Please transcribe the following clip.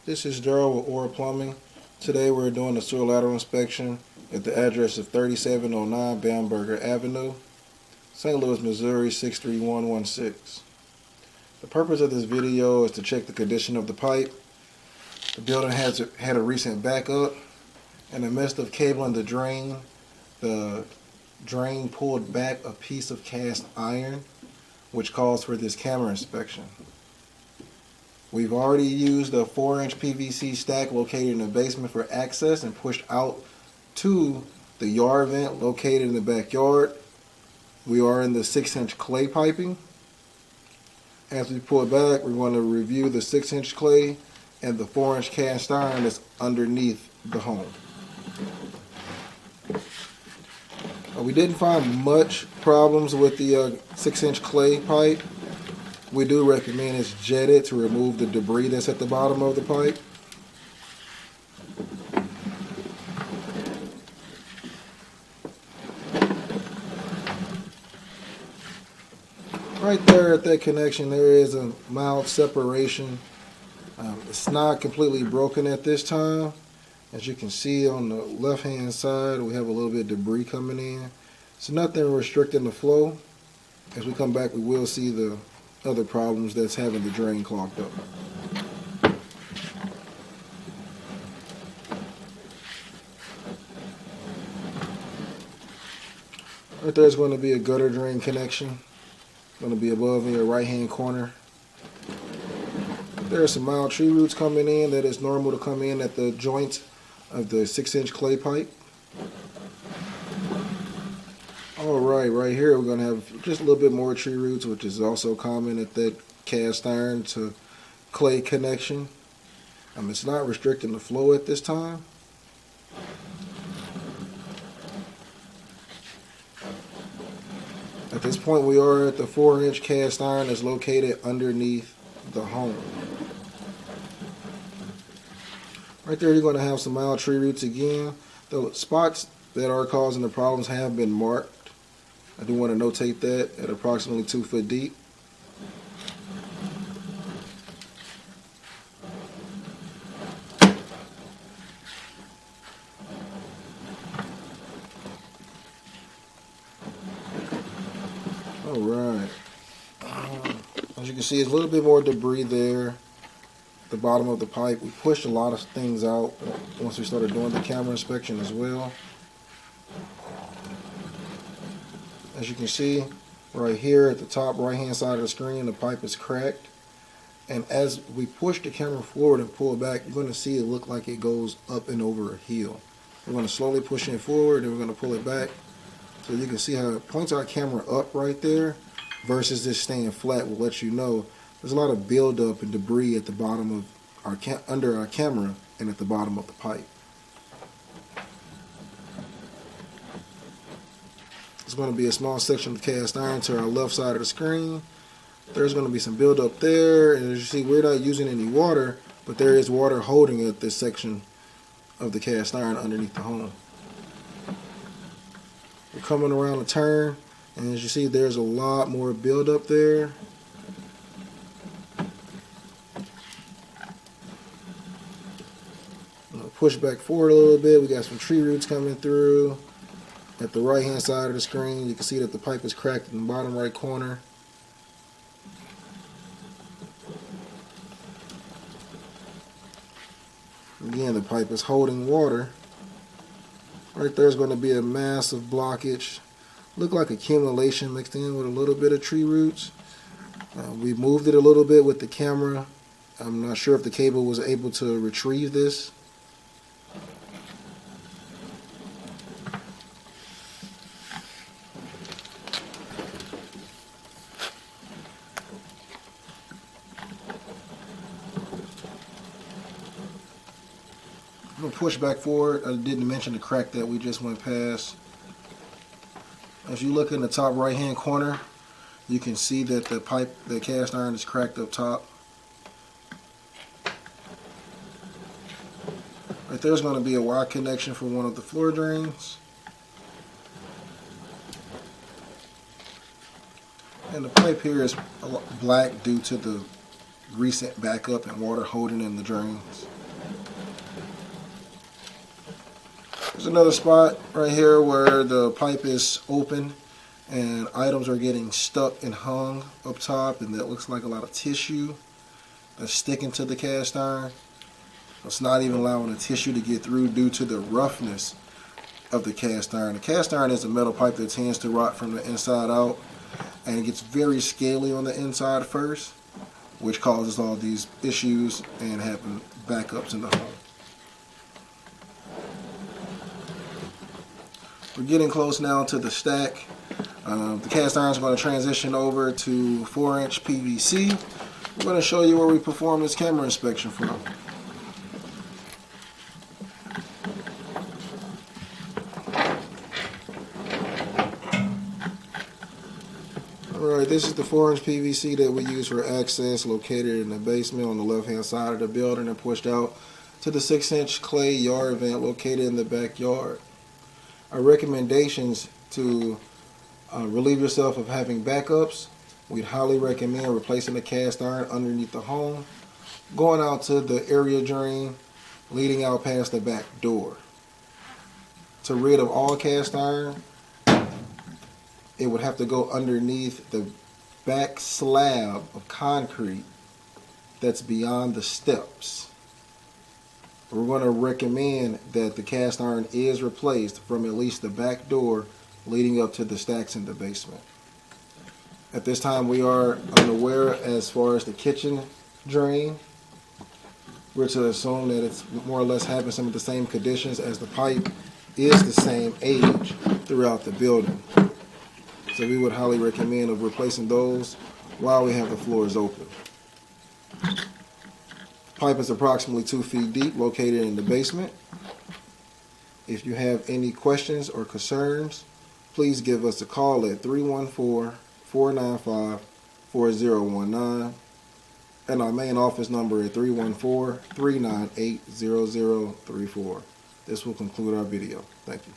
This is Daryl with Aura Plumbing. Today we're doing a sewer lateral inspection at the address of 3709 Bamberger Avenue, St. Louis, Missouri 63116. The purpose of this video is to check the condition of the pipe. The building had a recent backup. In the midst of cabling the drain pulled back a piece of cast iron, which calls for this camera inspection. We've already used a 4-inch PVC stack located in the basement for access and pushed out to the yard vent located in the backyard. We are in the 6-inch clay piping. As we pull it back, we're going to review the 6-inch clay and the 4-inch cast iron that's underneath the home. We didn't find much problems with the 6-inch clay pipe. We do recommend it's jetted to remove the debris that's at the bottom of the pipe. Right there at that connection, there is a mild separation. It's not completely broken at this time. As you can see on the left hand side, we have a little bit of debris coming in. So nothing restricting the flow. As we come back, we will see the other problems that's having the drain clogged up. Right there's going to be a gutter drain connection. Going to be above in your right hand corner. There are some mild tree roots coming in. That is normal to come in at the joint of the 6-inch clay pipe. Alright, right here we're going to have just a little bit more tree roots, which is also common at that cast iron to clay connection. It's not restricting the flow at this time. At this point we are at the 4-inch cast iron that's located underneath the home. Right there you're going to have some mild tree roots again. The spots that are causing the problems have been marked. I do want to notate that at approximately 2 foot deep. Alright. As you can see, there's a little bit more debris there at the bottom of the pipe. We pushed a lot of things out once we started doing the camera inspection as well. As you can see, right here at the top right hand side of the screen, the pipe is cracked. And as we push the camera forward and pull it back, you're going to see it look like it goes up and over a hill. We're going to slowly push it forward and we're going to pull it back. So you can see how it points our camera up right there versus this staying flat will let you know there's a lot of buildup and debris at the bottom of under our camera and at the bottom of the pipe. There's going to be a small section of cast iron to our left side of the screen. There's going to be some buildup there, and as you see, we're not using any water, but there is water holding at this section of the cast iron underneath the home. We're coming around a turn, and as you see, there's a lot more buildup there. Push back forward a little bit. We got some tree roots coming through. At the right hand side of the screen, you can see that the pipe is cracked in the bottom right corner. Again, the pipe is holding water. Right there's going to be a massive blockage. Look like accumulation mixed in with a little bit of tree roots. We moved it a little bit with the camera. I'm not sure if the cable was able to retrieve this. I'm going to push back forward. I didn't mention the crack that we just went past. As you look in the top right hand corner, you can see that the cast iron is cracked up top. Right there's going to be a wire connection for one of the floor drains. And the pipe here is black due to the recent backup and water holding in the drains. There's another spot right here where the pipe is open and items are getting stuck and hung up top, and that looks like a lot of tissue that's sticking to the cast iron. It's not even allowing the tissue to get through due to the roughness of the cast iron. The cast iron is a metal pipe that tends to rot from the inside out, and it gets very scaly on the inside first, which causes all these issues and having backups in the home. We're getting close now to the stack. The cast iron is going to transition over to 4-inch PVC. We're going to show you where we perform this camera inspection from. Alright, this is the 4-inch PVC that we use for access, located in the basement on the left-hand side of the building and pushed out to the 6-inch clay yard vent located in the backyard. Our recommendations to relieve yourself of having backups: we'd highly recommend replacing the cast iron underneath the home, going out to the area drain, leading out past the back door. To rid of all cast iron, it would have to go underneath the back slab of concrete that's beyond the steps. We're going to recommend that the cast iron is replaced from at least the back door leading up to the stacks in the basement. At this time, we are unaware as far as the kitchen drain. We're to assume that it's more or less having some of the same conditions, as the pipe is the same age throughout the building. So we would highly recommend of replacing those while we have the floors open. Pipe is approximately 2 feet deep, located in the basement. If you have any questions or concerns, please give us a call at 314-495-4019 and our main office number at 314-398-0034. This will conclude our video. Thank you.